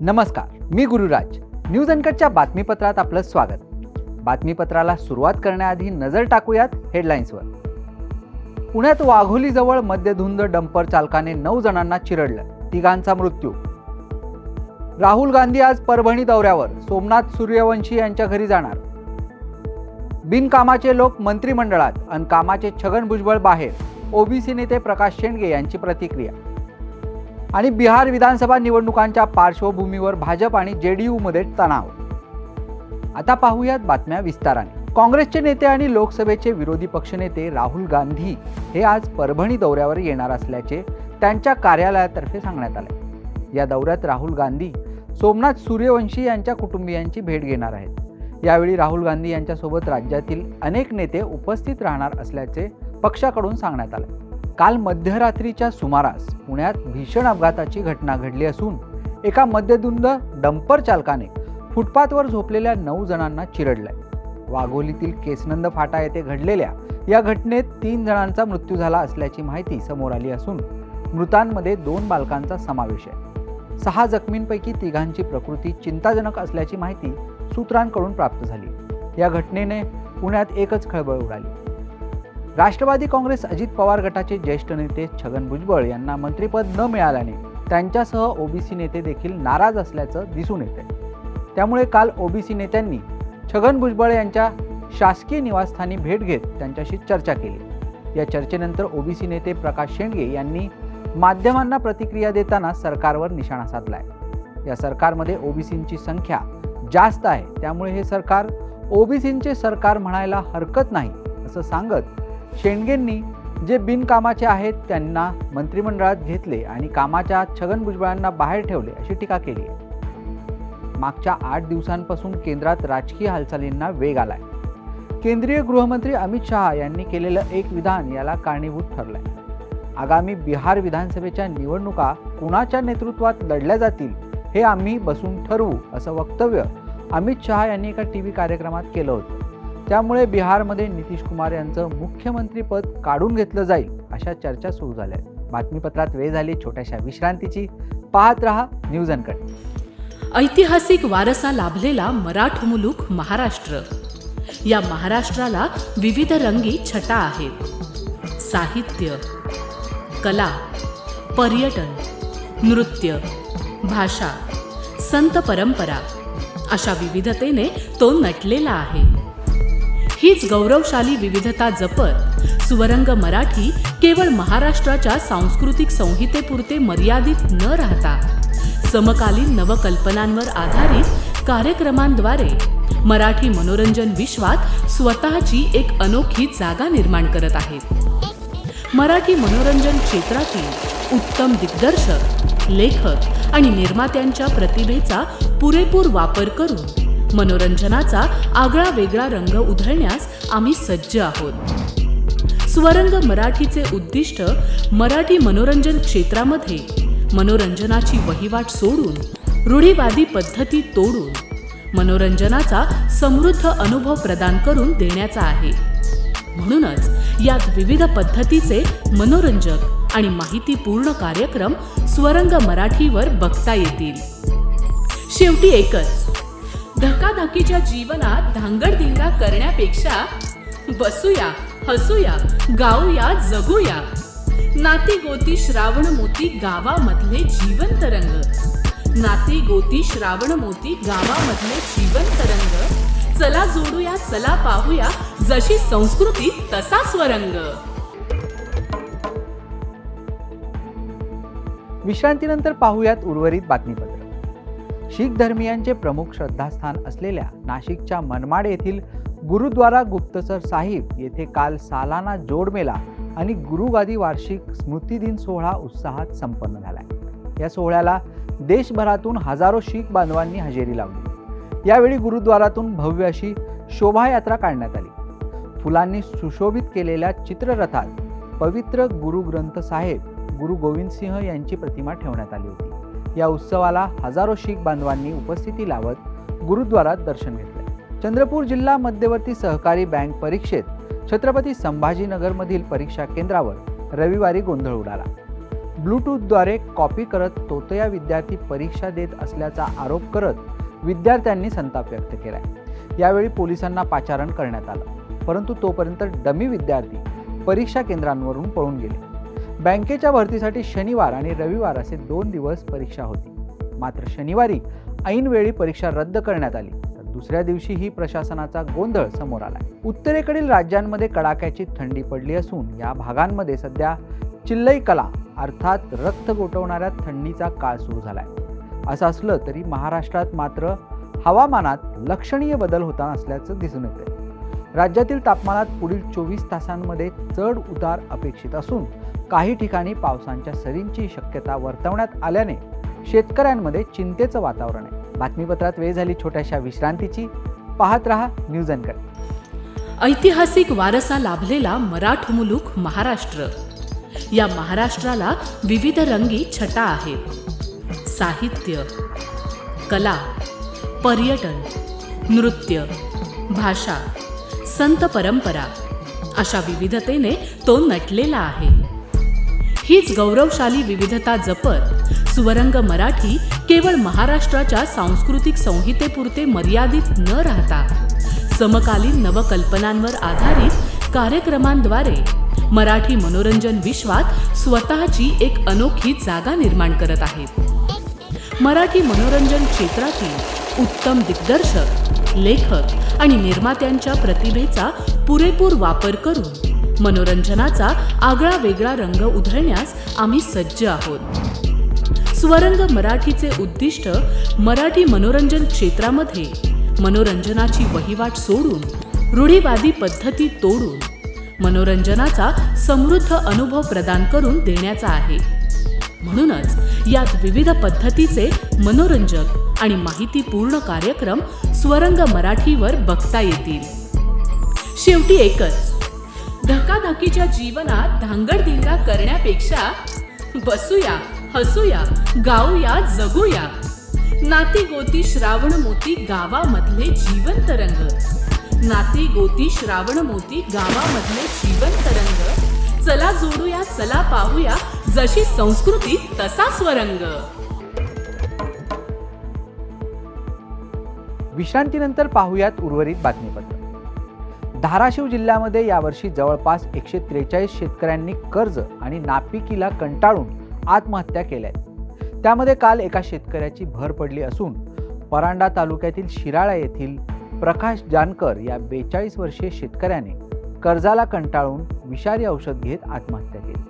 नमस्कार, मी गुरुराज. न्यूज अनकटच्या बातमीपत्रात आपलं स्वागत. बातमीपत्राला सुरुवात करण्याआधी नजर टाकूयात हेडलाईन्सवर. पुण्यात वाघोलीजवळ मद्यधुंद डंपर चालकाने 9 जणांना चिरडलं, 3घांचा मृत्यू. राहुल गांधी आज परभणी दौऱ्यावर, सोमनाथ सूर्यवंशी यांच्या घरी जाणार. बिनकामाचे लोक मंत्रिमंडळात आणि कामाचे छगन भुजबळ बाहेर, ओबीसी नेते प्रकाश शेंडगे यांची प्रतिक्रिया. आणि बिहार विधानसभा निवडणुकांच्या पार्श्वभूमीवर भाजप आणि जेडीयूमध्ये तणाव. आता पाहूयात बातम्या विस्ताराने. काँग्रेसचे नेते आणि लोकसभेचे विरोधी पक्षनेते राहुल गांधी हे आज परभणी दौऱ्यावर येणार असल्याचे त्यांच्या कार्यालयातर्फे सांगण्यात आले. या दौऱ्यात राहुल गांधी सोमनाथ सूर्यवंशी यांच्या कुटुंबियांची भेट घेणार आहेत. यावेळी राहुल गांधी यांच्यासोबत राज्यातील अनेक नेते उपस्थित राहणार असल्याचे पक्षाकडून सांगण्यात आले. काल मध्यरात्रीच्या सुमारास पुण्यात भीषण अपघाताची घटना घडली असून एका मद्यधुंद डंपर चालकाने फुटपाथवर झोपलेल्या 9 जणांना चिरडलंय. वाघोलीतील केसनंद फाटा येथे घडलेल्या या घटनेत 3 जणांचा मृत्यू झाला असल्याची माहिती समोर आली असून मृतांमध्ये 2 बालकांचा समावेश आहे. 6 जखमींपैकी 3घांची प्रकृती चिंताजनक असल्याची माहिती सूत्रांकडून प्राप्त झाली. या घटनेने पुण्यात एकच खळबळ उडाली. राष्ट्रवादी काँग्रेस अजित पवार गटाचे ज्येष्ठ नेते छगन भुजबळ यांना मंत्रिपद न मिळाल्याने त्यांच्यासह ओबीसी नेते देखील नाराज असल्याचं दिसून येते. त्यामुळे काल ओबीसी नेत्यांनी छगन भुजबळ यांच्या शासकीय निवासस्थानी भेट घेत त्यांच्याशी चर्चा केली. या चर्चेनंतर ओबीसी नेते प्रकाश शेंडगे यांनी माध्यमांना प्रतिक्रिया देताना सरकारवर निशाणा साधलाय. या सरकारमध्ये ओबीसींची संख्या जास्त आहे, त्यामुळे हे सरकार ओबीसींचे सरकार म्हणायला हरकत नाही असं सांगत शेंडगेंनी जे बिनकामाचे आहेत त्यांना मंत्रिमंडळात घेतले आणि कामाच्या छगन भुजबळांना बाहेर ठेवले अशी टीका केली आहे. मागच्या 8 दिवसांपासून केंद्रात राजकीय हालचालींना वेग आलाय. केंद्रीय गृहमंत्री अमित शहा यांनी केलेलं एक विधान याला कारणीभूत ठरलंय. आगामी बिहार विधानसभेच्या निवडणुका कुणाच्या नेतृत्वात लढल्या जातील हे आम्ही बसून ठरवू असं वक्तव्य अमित शहा यांनी एका टीव्ही कार्यक्रमात केलं होतं. त्यामुळे बिहारमध्ये नितीश कुमार यांचं मुख्यमंत्रीपद काढून घेतलं जाईल अशा चर्चा सुरू झाल्या. बातमीपत्रात वेळ झाली छोट्याशा विश्रांतीची. पाहत रहा न्यूज अनकट. ऐतिहासिक वारसा लाभलेला मराठ मुलूक महाराष्ट्र. या महाराष्ट्राला विविध रंगी छटा आहेत. साहित्य, कला, पर्यटन, नृत्य, भाषा, संत परंपरा अशा विविधतेने तो नटलेला आहे. हीच गौरवशाली विविधता जपत स्वरंग मराठी केवळ महाराष्ट्राच्या सांस्कृतिक संहितेपुरते मर्यादित न राहता समकालीन नवकल्पनांवर आधारित कार्यक्रमांद्वारे मराठी मनोरंजन विश्वात स्वतःची एक अनोखी जागा निर्माण करत आहेत. मराठी मनोरंजन क्षेत्रातील उत्तम दिग्दर्शक, लेखक आणि निर्मात्यांच्या प्रतिभेचा पुरेपूर वापर करून मनोरंजनाचा आगळा वेगळा रंग उधळण्यास आम्ही सज्ज आहोत. स्वरंग मराठीचे उद्दिष्ट मराठी मनोरंजन क्षेत्रामध्ये मनोरंजनाची वहिवाट सोडून, रूढीवादी पद्धती तोडून मनोरंजनाचा समृद्ध अनुभव प्रदान करून देण्याचा आहे. म्हणूनच यात विविध पद्धतीचे मनोरंजक आणि माहितीपूर्ण कार्यक्रम स्वरंग मराठीवर बघता येतील. शेवटी एकच, धकाधकीच्या जीवनात धांगडधिंगा करण्यापेक्षा बसूया, हसूया, गाऊया, जगूया. नाती गोती श्रावण मोती गावामधले जीवंत रंग. नाती गोती श्रावण मोती गावामधले जीवंत रंग. चला जोडूया, चला पाहूया, जशी संस्कृती तसा स्वरंग. विश्रांतीनंतर पाहूयात उर्वरित बातमीपत्र. शीख धर्मियांचे प्रमुख श्रद्धास्थान असलेल्या नाशिकच्या मनमाड येथील गुरुद्वारा गुप्तसर साहिब येथे काल सालाना जोडमेला आणि गुरुगादी वार्षिक स्मृती दिन सोहळा उत्साहात संपन्न झालाय. या सोहळ्याला देशभरातून हजारो शीख बांधवांनी हजेरी लावली. यावेळी गुरुद्वारातून भव्य अशी शोभायात्रा काढण्यात आली. फुलांनी सुशोभित केलेल्या चित्ररथात पवित्र गुरु ग्रंथ साहेब गुरु गोविंद सिंह यांची प्रतिमा ठेवण्यात आली होती. या उत्सवाला हजारो शीख बांधवांनी उपस्थिती लावत गुरुद्वारात दर्शन घेतले. चंद्रपूर जिल्हा मध्यवर्ती सहकारी बँक परीक्षेत छत्रपती संभाजीनगरमधील परीक्षा केंद्रावर रविवारी गोंधळ उडाला. ब्लूटूथद्वारे कॉपी करत तोतया विद्यार्थी परीक्षा देत असल्याचा आरोप करत विद्यार्थ्यांनी संताप व्यक्त केलाय. यावेळी पोलिसांना पाचारण करण्यात आलं, परंतु तोपर्यंत डमी विद्यार्थी परीक्षा केंद्रांवरून पळून गेले. बँकेच्या भरतीसाठी शनिवार आणि रविवार असे 2 दिवस परीक्षा होती. मात्र शनिवारी ऐनवेळी परीक्षा रद्द करण्यात आली, तर दुसऱ्या दिवशीही प्रशासनाचा गोंधळ समोर आला. उत्तरेकडील राज्यांमध्ये कडाक्याची थंडी पडली असून या भागांमध्ये सध्या चिल्लई कला अर्थात रक्त गोठवणाऱ्या थंडीचा काळ सुरू झालाय. असं असलं तरी महाराष्ट्रात मात्र हवामानात लक्षणीय बदल होताना असल्याचं दिसून येतंय. राज्यातील तापमानात पुढील 24 तासांमध्ये चढ उतार अपेक्षित असून काही ठिकाणी पावसाच्या सरींची शक्यता वर्तवण्यात आल्याने शेतकऱ्यांमध्ये चिंतेचं वातावरण आहे. बातमीपत्रात वेळ झाली छोट्याशा विश्रांतीची. पाहत रहा न्यूज अँकर. ऐतिहासिक वारसा लाभलेला मराठ मुलूक महाराष्ट्र. या महाराष्ट्राला विविध रंगी छटा आहेत. साहित्य, कला, पर्यटन, नृत्य, भाषा, संत परंपरा अशा विविधतेने तो नटलेला आहे. हीच गौरवशाली विविधता जपत सुवरंग मराठी केवळ महाराष्ट्राच्या सांस्कृतिक संहितेपुरते मर्यादित न राहता समकालीन नवकल्पनांवर आधारित कार्यक्रमांद्वारे मराठी मनोरंजन विश्वात स्वतःची एक अनोखी जागा निर्माण करत आहेत. मराठी मनोरंजन क्षेत्रातील उत्तम दिग्दर्शक, लेखक आणि निर्मात्यांच्या प्रतिभेचा पुरेपूर वापर करून मनोरंजनाचा आगळा वेगळा रंग उधळण्यास आम्ही सज्ज आहोत. स्वरंग मराठीचे उद्दिष्ट मराठी मनोरंजन क्षेत्रामध्ये मनोरंजनाची वहिवाट सोडून, रूढीवादी पद्धती तोडून मनोरंजनाचा समृद्ध अनुभव प्रदान करून देण्याचा आहे. म्हणूनच यात विविध पद्धतीचे मनोरंजक आणि माहितीपूर्ण कार्यक्रम स्वरंग मराठीवर बघता येतील. शेवटी एकच, धकाधकीच्या जीवनात धांगडधिंगा करण्यापेक्षा बसूया, हसूया, गाऊया, जगूया. नाती गोती श्रावण मोती गावामधले जिवंत रंग. नाती गोती श्रावण मोती गावामधले जिवंत रंग. चला जोडूया, चला पाहूया, जशी संस्कृती तसा स्वरंग. विश्रांतीनंतर पाहूयात उर्वरित बातमीपत्र. धाराशिव जिल्ह्यामध्ये यावर्षी जवळपास 143 शेतकऱ्यांनी कर्ज आणि नापिकीला कंटाळून आत्महत्या केल्या आहेत. त्यामध्ये काल एका शेतकऱ्याची भर पडली असून परांडा तालुक्यातील शिराळा येथील प्रकाश जानकर या 42 वर्षीय शेतकऱ्याने कर्जाला कंटाळून विषारी औषध घेत आत्महत्या केली.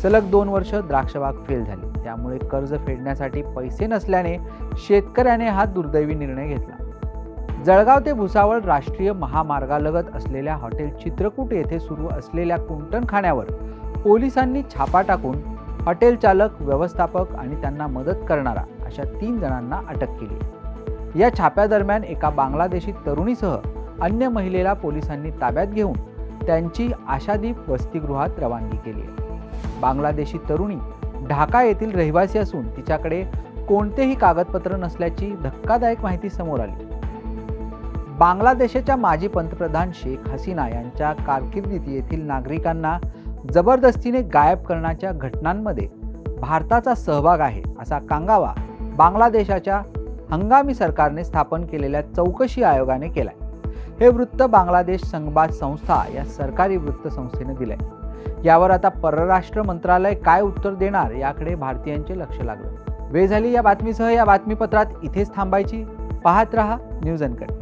सलग 2 वर्ष द्राक्षबाग फेल झाली. त्यामुळे कर्ज फेडण्यासाठी पैसे नसल्याने शेतकऱ्याने हा दुर्दैवी निर्णय घेतला. जळगाव ते भुसावळ राष्ट्रीय महामार्गालगत असलेल्या हॉटेल चित्रकूट येथे सुरू असलेल्या कुंटणखान्यावर पोलिसांनी छापा टाकून हॉटेल चालक, व्यवस्थापक आणि त्यांना मदत करणारा अशा 3 जणांना अटक केली. या छाप्यादरम्यान एका बांगलादेशी तरुणीसह अन्य महिलेला पोलिसांनी ताब्यात घेऊन त्यांची आशादीप वसतिगृहात रवानगी केली आहे. बांगलादेशी तरुणी ढाका येथील रहिवासी असून तिच्याकडे कोणतेही कागदपत्र नसल्याची धक्कादायक माहिती समोर आली. बांगलादेशाच्या माजी पंतप्रधान शेख हसीना यांच्या कारकिर्दीत येथील नागरिकांना जबरदस्तीने गायब करण्याच्या घटनांमध्ये भारताचा सहभाग आहे असा कांगावा बांगलादेशाच्या हंगामी सरकारने स्थापन केलेल्या चौकशी आयोगाने केलाय. हे वृत्त बांगलादेश संघबाद संस्था या सरकारी वृत्त संस्थेने दिलंय. यावर आता परराष्ट्र मंत्रालय काय उत्तर देणार याकडे भारतीयांचे लक्ष लागलं. वेळ झाली या बातमीसह या बातमीपत्रात इथेच थांबायची. पाहत रहा न्यूज अँकर.